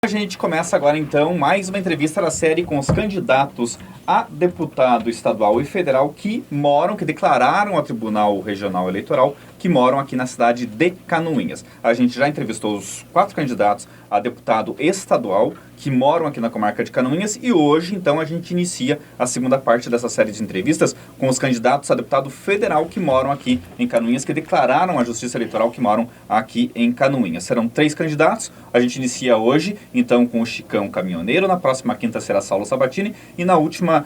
A gente começa agora então mais uma entrevista da série com os candidatos a deputado estadual e federal que declararam ao Tribunal Regional Eleitoral que moram aqui na cidade de Canoinhas. A gente já entrevistou os 4 candidatos a deputado estadual que moram aqui na comarca de Canoinhas e hoje então a gente inicia a segunda parte dessa série de entrevistas com os candidatos a deputado federal que moram aqui em Canoinhas, que declararam à Justiça Eleitoral que moram aqui em Canoinhas. Serão 3 candidatos, a gente inicia hoje então com o Chicão Caminhoneiro, na próxima quinta será Saulo Sabatini e na última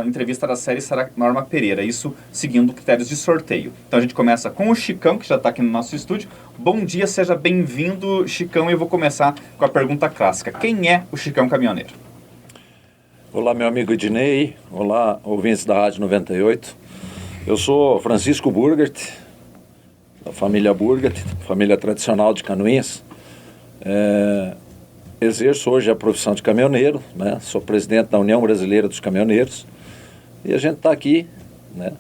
entrevista da série será Norma Pereira, isso seguindo critérios de sorteio. Então a gente começa com o Chicão, que já está aqui no nosso estúdio. Bom dia, seja bem-vindo, Chicão, e eu vou começar com a pergunta clássica. Quem é o Chicão Caminhoneiro? Olá, meu amigo Ednei, olá, ouvintes da Rádio 98. Eu sou Francisco Burgert, da família Burgert, família tradicional de Canoinhas. Exerço hoje a profissão de caminhoneiro, né? Sou presidente da União Brasileira dos Caminhoneiros e a gente está aqui, né,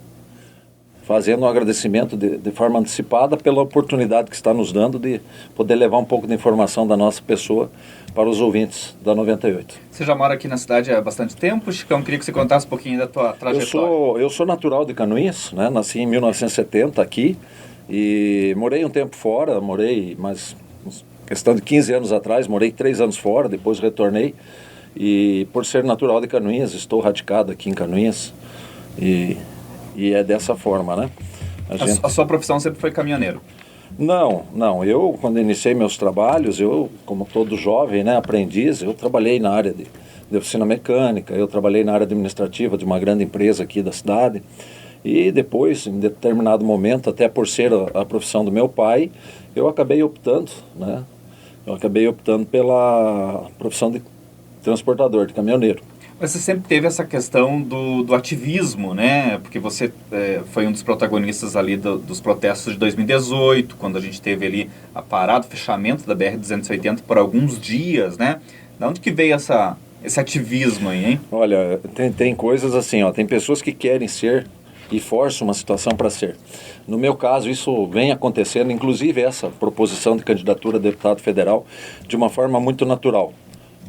fazendo um agradecimento de forma antecipada pela oportunidade que está nos dando de poder levar um pouco de informação da nossa pessoa para os ouvintes da 98. Você já mora aqui na cidade há bastante tempo, Chicão? Queria que você contasse um pouquinho da tua trajetória. Eu sou natural de Canoinhas, né? Nasci em 1970 aqui e morei um tempo fora, mas questão de 15 anos atrás, morei 3 anos fora, depois retornei e por ser natural de Canoinhas, estou radicado aqui em Canoinhas e é dessa forma, né? A sua profissão sempre foi caminhoneiro? Não, eu quando iniciei meus trabalhos, como todo jovem, né, aprendiz, eu trabalhei na área de oficina mecânica, eu trabalhei na área administrativa de uma grande empresa aqui da cidade e depois, em determinado momento, até por ser a profissão do meu pai, eu acabei optando, né? Pela profissão de transportador, de caminhoneiro. Mas você sempre teve essa questão do ativismo, né? Porque você foi um dos protagonistas ali dos protestos de 2018, quando a gente teve ali a parada, o fechamento da BR-280 por alguns dias, né? Da onde que veio esse ativismo aí, hein? Olha, tem coisas assim, ó, tem pessoas que querem ser e forçam uma situação para ser. No meu caso, isso vem acontecendo, inclusive essa proposição de candidatura a deputado federal, de uma forma muito natural,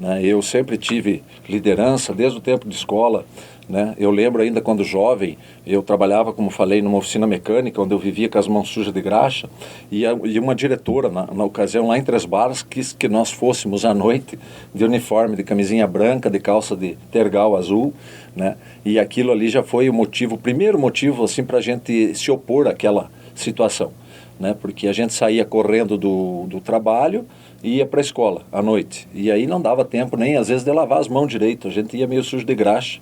né? Eu sempre tive liderança desde o tempo de escola, né? Eu lembro ainda quando jovem, eu trabalhava, como falei, numa oficina mecânica, onde eu vivia com as mãos sujas de graxa, e uma diretora, na ocasião, lá em Três Barras, quis que nós fôssemos à noite de uniforme, de camisinha branca, de calça de tergal azul, né? E aquilo ali já foi o primeiro motivo assim, para a gente se opor àquela situação, né? Porque a gente saía correndo do trabalho e ia para a escola à noite, e aí não dava tempo nem às vezes de lavar as mãos direito, a gente ia meio sujo de graxa.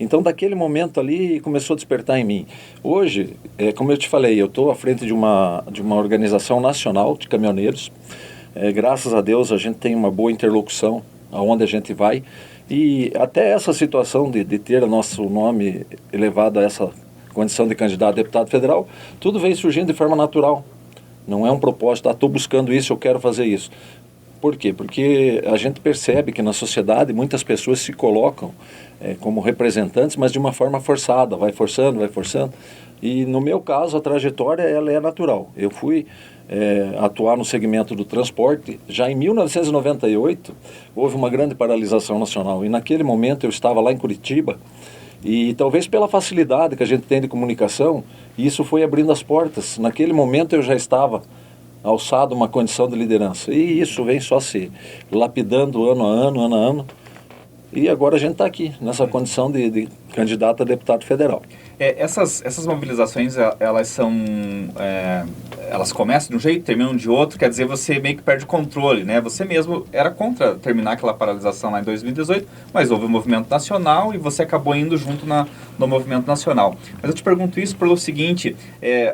Então, daquele momento ali, começou a despertar em mim. Hoje, como eu te falei, eu estou à frente de uma organização nacional de caminhoneiros. Graças a Deus, a gente tem uma boa interlocução aonde a gente vai. E até essa situação de ter o nosso nome elevado a essa condição de candidato a deputado federal, tudo vem surgindo de forma natural. Não é um propósito, estou buscando isso, eu quero fazer isso. Por quê? Porque a gente percebe que na sociedade muitas pessoas se colocam como representantes, mas de uma forma forçada, vai forçando. E no meu caso, a trajetória ela é natural. Eu fui atuar no segmento do transporte. Já em 1998, houve uma grande paralisação nacional. E naquele momento eu estava lá em Curitiba, e talvez pela facilidade que a gente tem de comunicação, isso foi abrindo as portas. Naquele momento eu já estava alçado uma condição de liderança. E isso vem só se lapidando ano a ano. E agora a gente está aqui, nessa condição de candidato a deputado federal. Essas mobilizações, elas começam de um jeito, terminam de outro, quer dizer, você meio que perde o controle, né? Você mesmo era contra terminar aquela paralisação lá em 2018, mas houve um movimento nacional e você acabou indo junto no movimento nacional. Mas eu te pergunto isso pelo seguinte,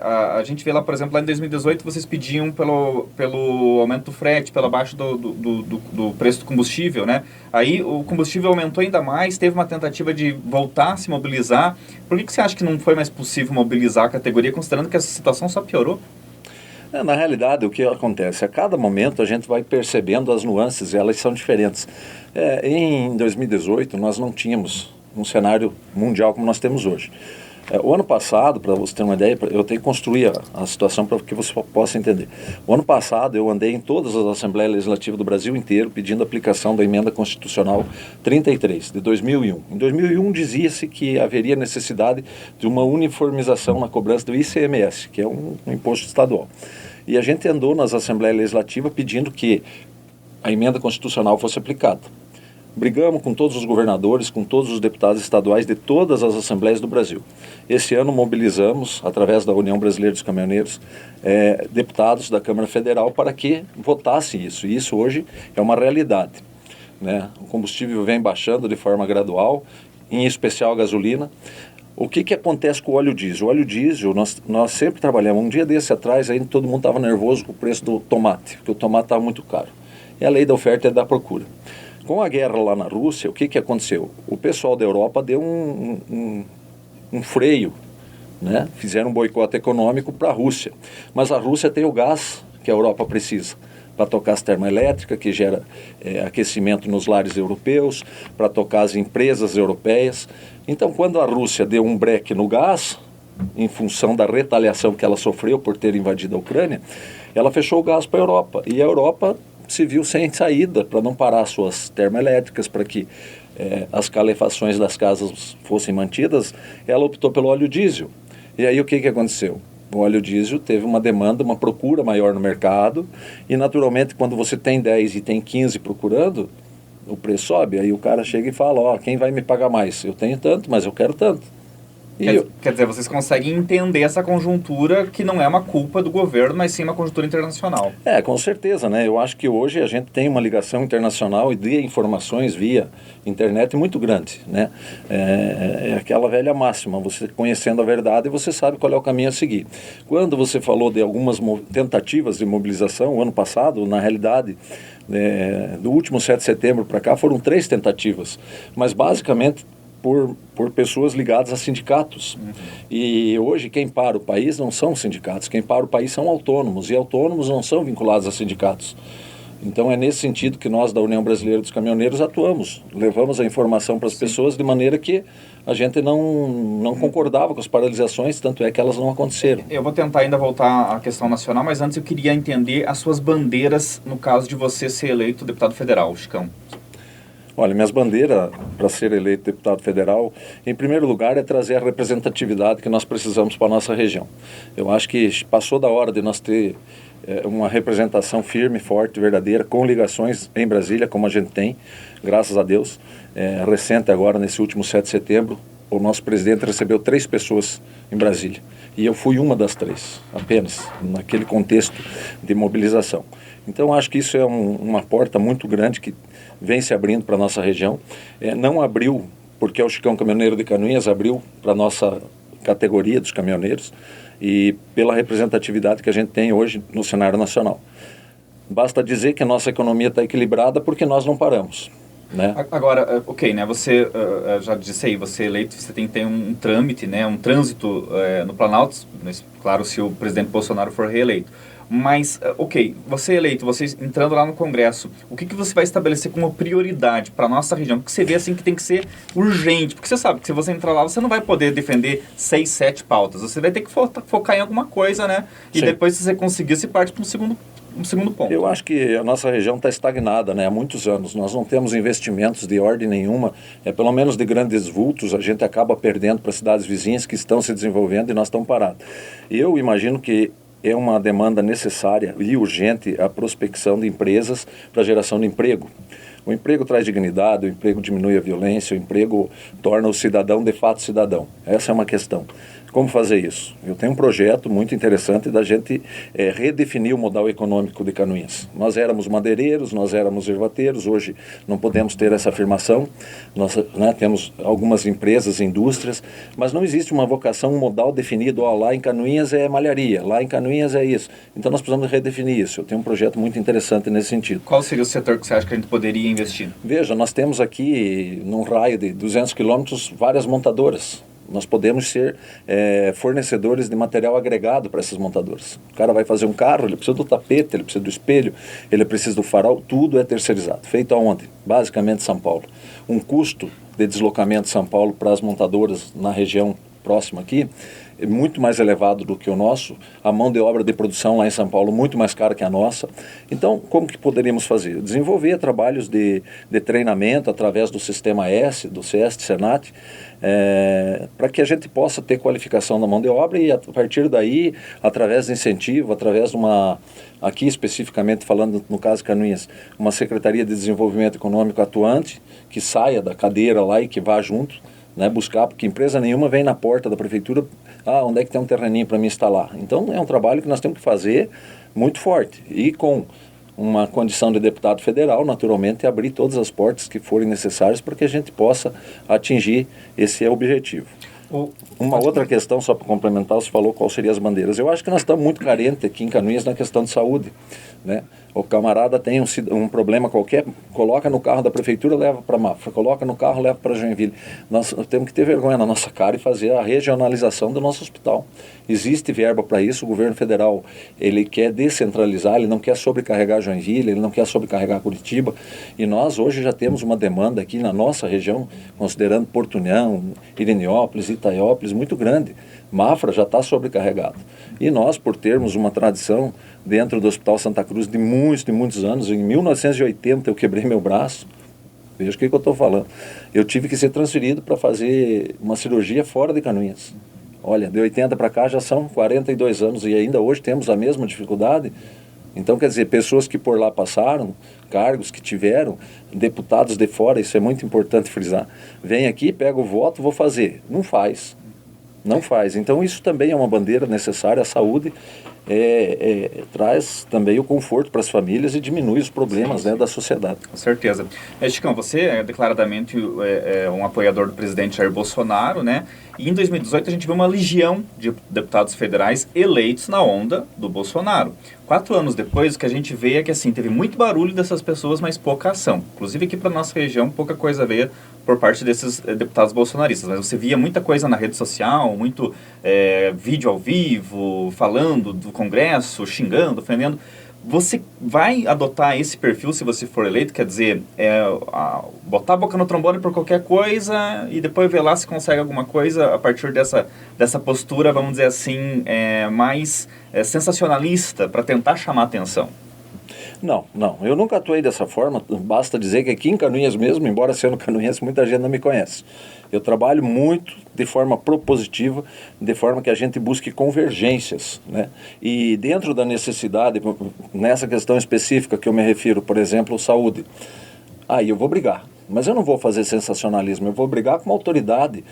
a gente vê lá, por exemplo, lá em 2018 vocês pediam pelo aumento do frete, pela baixa do preço do combustível, né? Aí o combustível aumentou ainda mais, teve uma tentativa de voltar a se mobilizar. Por que você acha que não foi mais possível mobilizar a categoria, considerando que essa situação só piorou? Na realidade, o que acontece? A cada momento a gente vai percebendo as nuances, elas são diferentes. Em 2018, nós não tínhamos um cenário mundial como nós temos hoje. O ano passado, para você ter uma ideia, eu tenho que construir a situação para que você possa entender. O ano passado eu andei em todas as Assembleias Legislativas do Brasil inteiro pedindo a aplicação da Emenda Constitucional 33, de 2001. Em 2001 dizia-se que haveria necessidade de uma uniformização na cobrança do ICMS, que é um imposto estadual. E a gente andou nas Assembleias Legislativas pedindo que a Emenda Constitucional fosse aplicada. Brigamos com todos os governadores, com todos os deputados estaduais de todas as assembleias do Brasil. Esse ano mobilizamos, através da União Brasileira dos Caminhoneiros, deputados da Câmara Federal para que votassem isso. E isso hoje é uma realidade, né? O combustível vem baixando de forma gradual, em especial a gasolina. O que acontece com o óleo diesel? O óleo diesel, nós sempre trabalhamos. Um dia desse atrás, aí todo mundo estava nervoso com o preço do tomate, porque o tomate estava muito caro. É a lei da oferta e da procura. Com a guerra lá na Rússia, o que aconteceu? O pessoal da Europa deu um freio, né? Fizeram um boicote econômico para a Rússia. Mas a Rússia tem o gás que a Europa precisa para tocar as termoelétricas, que gera aquecimento nos lares europeus, para tocar as empresas europeias. Então, quando a Rússia deu um breque no gás, em função da retaliação que ela sofreu por ter invadido a Ucrânia, ela fechou o gás para a Europa. E a Europa se viu sem saída para não parar suas termoelétricas, para que as calefações das casas fossem mantidas. Ela optou pelo óleo diesel. E aí o que aconteceu? O óleo diesel teve uma demanda, uma procura maior no mercado, e naturalmente quando você tem 10 e tem 15 procurando, o preço sobe. Aí o cara chega e fala, quem vai me pagar mais? Eu tenho tanto, mas eu quero tanto. Quer dizer, vocês conseguem entender essa conjuntura que não é uma culpa do governo, mas sim uma conjuntura internacional. Com certeza, né? Eu acho que hoje a gente tem uma ligação internacional e de informações via internet muito grande, né? É aquela velha máxima, você conhecendo a verdade, você sabe qual é o caminho a seguir. Quando você falou de algumas tentativas de mobilização, o ano passado, na realidade, do último 7 de setembro para cá, foram 3 tentativas, mas basicamente por pessoas ligadas a sindicatos. Uhum. E hoje quem para o país não são sindicatos, quem para o país são autônomos, e autônomos não são vinculados a sindicatos. Então é nesse sentido que nós da União Brasileira dos Caminhoneiros atuamos, levamos a informação para as pessoas de maneira que a gente não concordava com as paralisações, tanto é que elas não aconteceram. Eu vou tentar ainda voltar à questão nacional, mas antes eu queria entender as suas bandeiras no caso de você ser eleito deputado federal, Chicão. Olha, minhas bandeiras para ser eleito deputado federal, em primeiro lugar, é trazer a representatividade que nós precisamos para a nossa região. Eu acho que passou da hora de nós ter uma representação firme, forte, verdadeira, com ligações em Brasília, como a gente tem, graças a Deus. Recente agora, nesse último 7 de setembro, o nosso presidente recebeu 3 pessoas em Brasília. E eu fui uma das 3, apenas, naquele contexto de mobilização. Então, acho que isso é uma porta muito grande que vem se abrindo para a nossa região. Não abriu, porque o Chicão Caminhoneiro de Canoinhas abriu para a nossa categoria dos caminhoneiros e pela representatividade que a gente tem hoje no cenário nacional. Basta dizer que a nossa economia está equilibrada porque nós não paramos, né? Agora, né, você já disse aí, você é eleito, você tem que ter um trâmite, né, um trânsito no Planalto, claro, se o presidente Bolsonaro for reeleito. Mas, você é eleito, você entrando lá no Congresso, o que você vai estabelecer como prioridade para a nossa região? Porque você vê assim que tem que ser urgente, porque você sabe que se você entrar lá, você não vai poder defender 6, 7 pautas, você vai ter que focar em alguma coisa, né? E Sim. Depois, se você conseguir, você parte para um segundo ponto. Eu acho que a nossa região está estagnada, né, há muitos anos. Nós não temos investimentos de ordem nenhuma, pelo menos de grandes vultos, a gente acaba perdendo para cidades vizinhas que estão se desenvolvendo e nós estamos parados. Eu imagino que é uma demanda necessária e urgente a prospecção de empresas para a geração de emprego. O emprego traz dignidade, o emprego diminui a violência, o emprego torna o cidadão de fato cidadão. Essa é uma questão. Como fazer isso? Eu tenho um projeto muito interessante da gente redefinir o modal econômico de Canoinhas. Nós éramos madeireiros, nós éramos ervateiros, hoje não podemos ter essa afirmação. Nós temos algumas empresas, indústrias, mas não existe uma vocação, um modal definido. Lá em Canoinhas é malharia, lá em Canoinhas é isso. Então nós precisamos redefinir isso. Eu tenho um projeto muito interessante nesse sentido. Qual seria o setor que você acha que a gente poderia investir? Veja, nós temos aqui, num raio de 200 quilômetros, várias montadoras. Nós podemos ser fornecedores de material agregado para essas montadoras. O cara vai fazer um carro, ele precisa do tapete, ele precisa do espelho, ele precisa do farol, tudo é terceirizado. Feito aonde? Basicamente São Paulo. Um custo de deslocamento de São Paulo para as montadoras na região próximo aqui, é muito mais elevado do que o nosso, a mão de obra de produção lá em São Paulo muito mais cara que a nossa. Então, como que poderíamos fazer? Desenvolver trabalhos de treinamento através do Sistema S, do SEST, Senat, para que a gente possa ter qualificação da mão de obra e a partir daí, através de incentivo, através de uma, aqui especificamente falando no caso Canoinhas, uma Secretaria de Desenvolvimento Econômico atuante, que saia da cadeira lá e que vá junto, né, buscar, porque empresa nenhuma vem na porta da prefeitura, onde é que tem um terreninho para me instalar? Então é um trabalho que nós temos que fazer muito forte e com uma condição de deputado federal, naturalmente, abrir todas as portas que forem necessárias para que a gente possa atingir esse objetivo. Uma outra questão, só para complementar, você falou qual seriam as bandeiras. Eu acho que nós estamos muito carentes aqui em Canoinhas na questão de saúde, né? O camarada tem um problema qualquer, coloca no carro da prefeitura, leva para Mafra, coloca no carro, leva para Joinville. Nós temos que ter vergonha na nossa cara e fazer a regionalização do nosso hospital. Existe verba para isso, o governo federal ele quer descentralizar, ele não quer sobrecarregar Joinville, ele não quer sobrecarregar Curitiba, e nós hoje já temos uma demanda aqui na nossa região, considerando Porto União, Iriniópolis, Itaiópolis, muito grande. Mafra já está sobrecarregado. E nós, por termos uma tradição dentro do Hospital Santa Cruz de muitos anos, em 1980 eu quebrei meu braço, veja o que eu estou falando. Eu tive que ser transferido para fazer uma cirurgia fora de Canoinhas. Olha, de 80 para cá já são 42 anos e ainda hoje temos a mesma dificuldade. Então, quer dizer, pessoas que por lá passaram, cargos que tiveram, deputados de fora, isso é muito importante frisar, vem aqui, pega o voto, vou fazer. Não faz. Não faz. Então, isso também é uma bandeira necessária. A saúde traz também o conforto para as famílias e diminui os problemas, sim, né, da sociedade. Com certeza. Chicão, você é declaradamente um apoiador do presidente Jair Bolsonaro, né? E em 2018 a gente viu uma legião de deputados federais eleitos na onda do Bolsonaro. 4 anos depois, o que a gente vê é que assim, teve muito barulho dessas pessoas, mas pouca ação. Inclusive aqui para nossa região, pouca coisa veio por parte desses deputados bolsonaristas. Mas você via muita coisa na rede social, muito vídeo ao vivo, falando do Congresso, xingando, ofendendo. Você vai adotar esse perfil se você for eleito? Quer dizer, botar a boca no trombone por qualquer coisa e depois ver lá se consegue alguma coisa a partir dessa postura, vamos dizer assim, mais sensacionalista para tentar chamar atenção? Não, eu nunca atuei dessa forma, basta dizer que aqui em Canoinhas mesmo, embora sendo canoinhas, muita gente não me conhece. Eu trabalho muito de forma propositiva, de forma que a gente busque convergências, né? E dentro da necessidade, nessa questão específica que eu me refiro, por exemplo, saúde, aí eu vou brigar. Mas eu não vou fazer sensacionalismo, eu vou brigar com a autoridade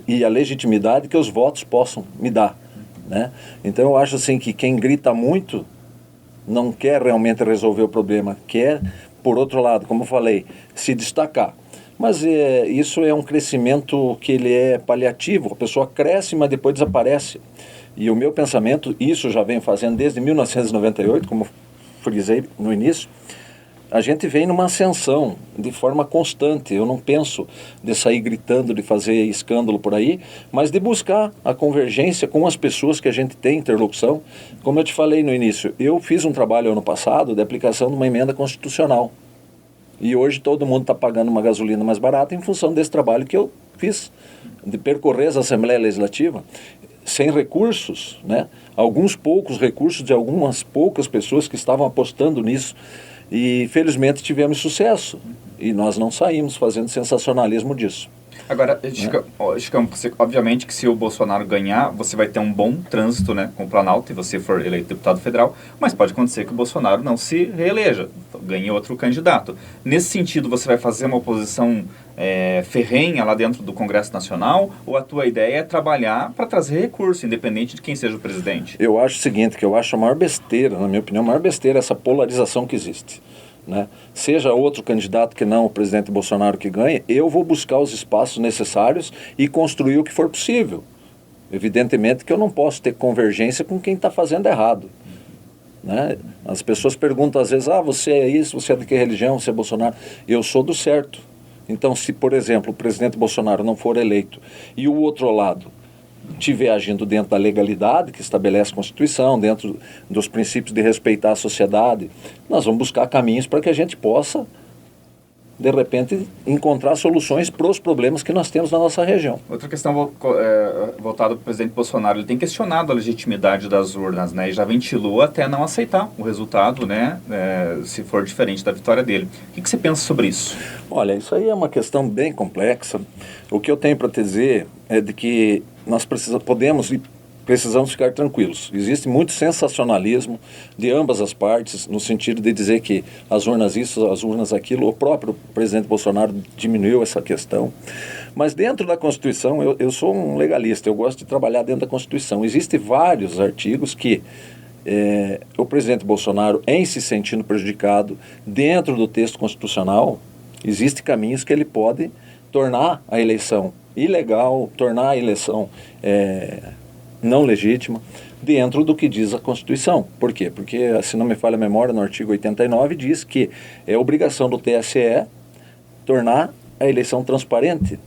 e a legitimidade que os votos possam me dar, né? Então eu acho assim que quem grita muito não quer realmente resolver o problema, quer, por outro lado, como eu falei, se destacar. Mas isso é um crescimento que ele é paliativo, a pessoa cresce, mas depois desaparece. E o meu pensamento, isso já vem fazendo desde 1998, como frisei no início, a gente vem numa ascensão de forma constante. Eu não penso de sair gritando, de fazer escândalo por aí, mas de buscar a convergência com as pessoas que a gente tem interlocução. Como eu te falei no início, eu fiz um trabalho ano passado de aplicação de uma emenda constitucional. E hoje todo mundo está pagando uma gasolina mais barata em função desse trabalho que eu fiz, de percorrer a Assembleia Legislativa sem recursos, né? Alguns poucos recursos de algumas poucas pessoas que estavam apostando nisso. E felizmente tivemos sucesso e nós não saímos fazendo sensacionalismo disso. Agora, Chicão, obviamente que se o Bolsonaro ganhar, você vai ter um bom trânsito, né, com o Planalto e você for eleito deputado federal, mas pode acontecer que o Bolsonaro não se reeleja, ganhe outro candidato. Nesse sentido, você vai fazer uma oposição ferrenha lá dentro do Congresso Nacional, ou a tua ideia é trabalhar para trazer recurso, independente de quem seja o presidente? Eu acho o seguinte, que eu acho a maior besteira, na minha opinião, a maior besteira é essa polarização que existe. Né? Seja outro candidato que não o presidente Bolsonaro que ganhe, eu vou buscar os espaços necessários e construir o que for possível. Evidentemente que eu não posso ter convergência com quem está fazendo errado. Né? As pessoas perguntam às vezes, você é isso, você é de que religião, você é Bolsonaro? Eu sou do certo. Então, se, por exemplo, o presidente Bolsonaro não for eleito e o outro lado estiver agindo dentro da legalidade que estabelece a Constituição, dentro dos princípios de respeitar a sociedade, nós vamos buscar caminhos para que a gente possa de repente, encontrar soluções para os problemas que nós temos na nossa região. Outra questão voltada para o presidente Bolsonaro, ele tem questionado a legitimidade das urnas, né, e já ventilou até não aceitar o resultado, né, se for diferente da vitória dele. O que você pensa sobre isso? Olha, isso aí é uma questão bem complexa. O que eu tenho para te dizer é de que nós precisamos ficar tranquilos. Existe muito sensacionalismo de ambas as partes, no sentido de dizer que as urnas isso, as urnas aquilo. O próprio presidente Bolsonaro diminuiu essa questão. Mas dentro da Constituição, eu sou um legalista, eu gosto de trabalhar dentro da Constituição. Existem vários artigos que o presidente Bolsonaro, em se sentindo prejudicado dentro do texto constitucional, existem caminhos que ele pode tornar a eleição ilegal, tornar a eleição não legítima, dentro do que diz a Constituição. Por quê? Porque, se não me falha a memória, no artigo 89 diz que é obrigação do TSE tornar a eleição transparente.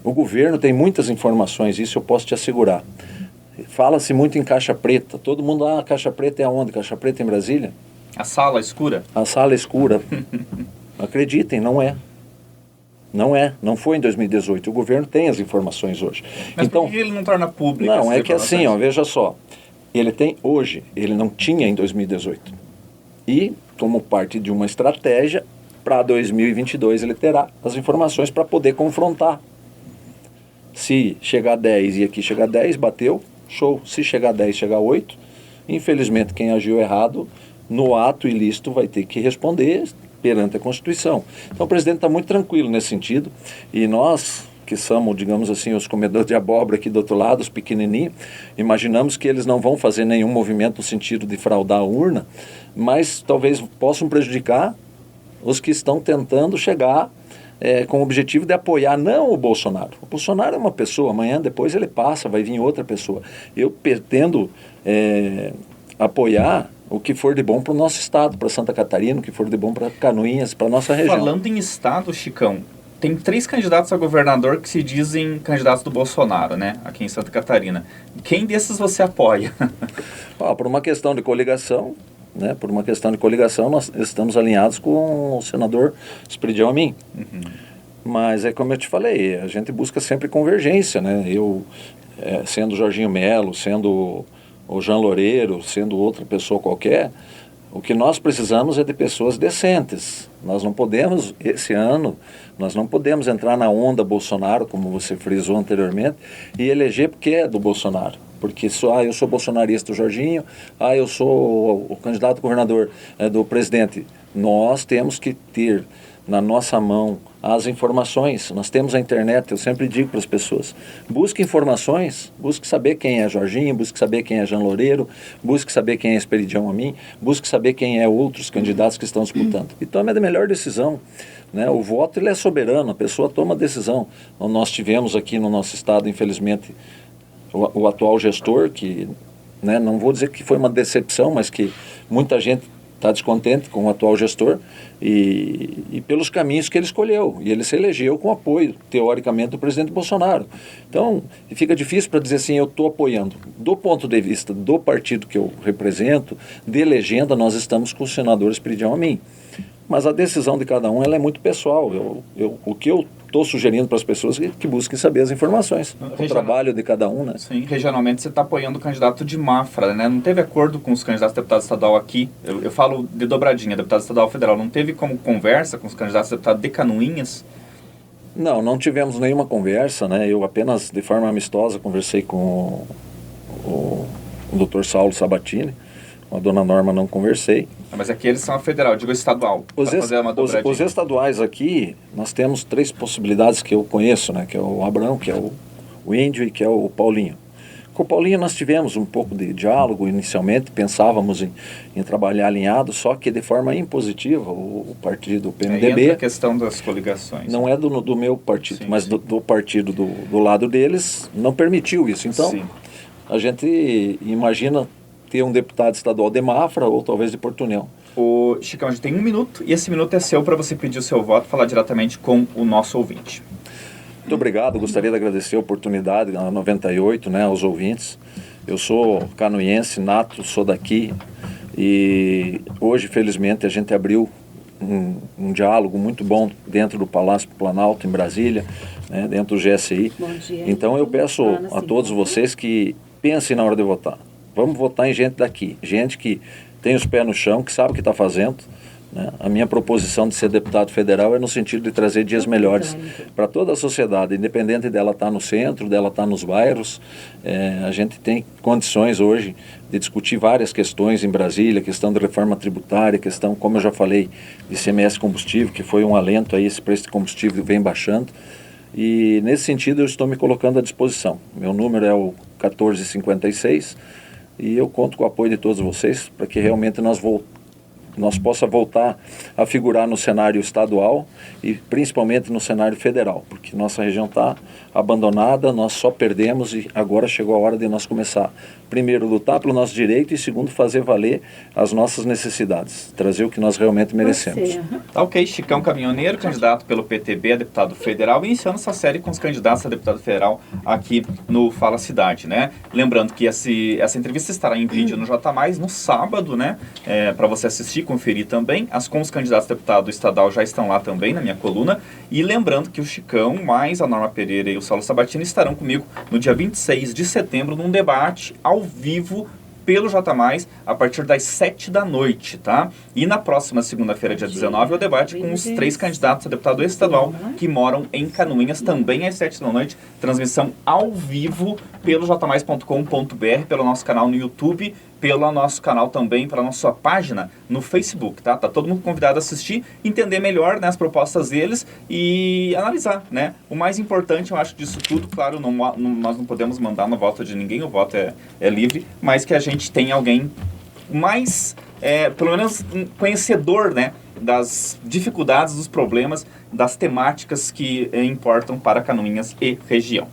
O governo tem muitas informações, isso eu posso te assegurar. Fala-se muito em caixa preta. Todo mundo, caixa preta é aonde? Caixa preta em Brasília? A sala escura? A sala escura. Acreditem, não é. Não foi em 2018. O governo tem as informações hoje. Mas então, por que ele não torna público? Não, é que assim, veja só. Ele tem hoje, ele não tinha em 2018. E, como parte de uma estratégia, para 2022 ele terá as informações para poder confrontar. Se chegar a 10 e aqui chegar a 10, bateu, show. Se chegar a 10, chegar a 8, infelizmente quem agiu errado no ato ilícito vai ter que responder perante a Constituição. Então o presidente está muito tranquilo nesse sentido, e nós, que somos, digamos assim, os comedores de abóbora aqui do outro lado, os pequenininhos, imaginamos que eles não vão fazer nenhum movimento no sentido de fraudar a urna, mas talvez possam prejudicar os que estão tentando chegar com o objetivo de apoiar não o Bolsonaro. O Bolsonaro é uma pessoa, amanhã, depois ele passa, vai vir outra pessoa. Eu pretendo apoiar o que for de bom para o nosso estado, para Santa Catarina, o que for de bom para Canoinhas, para a nossa região. Falando em estado, Chicão, tem 3 candidatos a governador que se dizem candidatos do Bolsonaro, né? Aqui em Santa Catarina. Quem desses você apoia? Por uma questão de coligação, né? Por uma questão de coligação, nós estamos alinhados com o senador Esperidião Amin. Uhum. Mas é como eu te falei, a gente busca sempre convergência, né? Eu, sendo Jorginho Melo, sendo o Jean Loureiro, sendo outra pessoa qualquer, o que nós precisamos é de pessoas decentes. Nós não podemos, esse ano, nós não podemos entrar na onda Bolsonaro, como você frisou anteriormente, e eleger porque é do Bolsonaro. Porque eu sou bolsonarista, o Jorginho, eu sou o candidato a governador do presidente. Nós temos que ter na nossa mão as informações. Nós temos a internet, eu sempre digo para as pessoas, busque informações, busque saber quem é Jorginho, busque saber quem é Jean Loureiro, busque saber quem é Esperidião Amin, busque saber quem é outros candidatos que estão disputando. E tome a melhor decisão, né? O voto ele é soberano, a pessoa toma a decisão. Nós tivemos aqui no nosso estado, infelizmente, o atual gestor, que, né, não vou dizer que foi uma decepção, mas que muita gente está descontente com o atual gestor e pelos caminhos que ele escolheu. E ele se elegeu com apoio, teoricamente, do presidente Bolsonaro. Então, fica difícil para dizer assim, eu estou apoiando. Do ponto de vista do partido que eu represento, de legenda, nós estamos com o senador Esperidião Amin. Mas a decisão de cada um ela é muito pessoal. O que eu estou sugerindo para as pessoas que busquem saber as informações. O trabalho de cada um, né? Sim, regionalmente você está apoiando o candidato de Mafra, né? Não teve acordo com os candidatos a deputado estadual aqui. Eu falo de Dobradinha, deputado estadual federal. Não teve como conversa com os candidatos a deputado de Canoinhas? Não tivemos nenhuma conversa, né? Eu apenas, de forma amistosa, conversei com o Dr. Saulo Sabatini. Com a dona Norma não conversei. Mas aqui eles são a federal, digo estadual. Os estaduais aqui, nós temos 3 possibilidades que eu conheço, né? Que é o Abrão, que é o Índio e que é o Paulinho. Com o Paulinho nós tivemos um pouco de diálogo inicialmente, pensávamos em trabalhar alinhado, só que de forma impositiva, o partido o PMDB... Entra a questão das coligações. Não é do meu partido, mas sim. Do partido do lado deles, não permitiu isso. Então, sim. A gente imagina ter um deputado estadual de Mafra ou talvez de Porto União. O Chicão, a gente tem 1 minuto e esse minuto é seu para você pedir o seu voto, falar diretamente com o nosso ouvinte. Muito obrigado, gostaria de agradecer a oportunidade, a 98, né, aos ouvintes. Eu sou canoiense, nato, sou daqui e hoje, felizmente, a gente abriu um diálogo muito bom dentro do Palácio Planalto, em Brasília, né, dentro do GSI. Então eu peço a todos vocês que pensem na hora de votar. Vamos votar em gente daqui, gente que tem os pés no chão, que sabe o que está fazendo. Né? A minha proposição de ser deputado federal é no sentido de trazer dias melhores para toda a sociedade, independente dela estar no centro, dela estar nos bairros. A gente tem condições hoje de discutir várias questões em Brasília, questão de reforma tributária, questão, como eu já falei, de ICMS combustível, que foi um alento aí, esse preço de combustível vem baixando. E nesse sentido eu estou me colocando à disposição. Meu número é o 1456 e eu conto com o apoio de todos vocês para que realmente nós possa voltar a figurar no cenário estadual e principalmente no cenário federal, porque nossa região está abandonada, nós só perdemos e agora chegou a hora de nós começar, primeiro, lutar pelo nosso direito e segundo, fazer valer as nossas necessidades, trazer o que nós realmente merecemos. Tá ok, Chicão Caminhoneiro, candidato pelo PTB a deputado federal, iniciando essa série com os candidatos a deputado federal aqui no Fala Cidade, né? Lembrando que essa entrevista estará em vídeo no J+, no sábado, né? Para você assistir, conferir também. As com os candidatos a deputado estadual já estão lá também na minha coluna. E lembrando que o Chicão, mais a Norma Pereira e o Saulo Sabatini estarão comigo no dia 26 de setembro num debate ao vivo pelo J+, a partir das 7 da noite, tá? E na próxima segunda-feira, dia 19, é o debate com os 3 candidatos a deputado estadual que moram em Canoinhas, também às 7 da noite. Transmissão ao vivo pelo jmais.com.br, pelo nosso canal no YouTube, pelo nosso canal também, pela nossa página no Facebook, tá? Tá todo mundo convidado a assistir, entender melhor, né, as propostas deles e analisar, né? O mais importante, eu acho, disso tudo, claro, nós não podemos mandar no voto de ninguém, o voto é livre, mas que a gente tenha alguém mais, pelo menos, conhecedor, né, das dificuldades, dos problemas, das temáticas que importam para Canoinhas e região.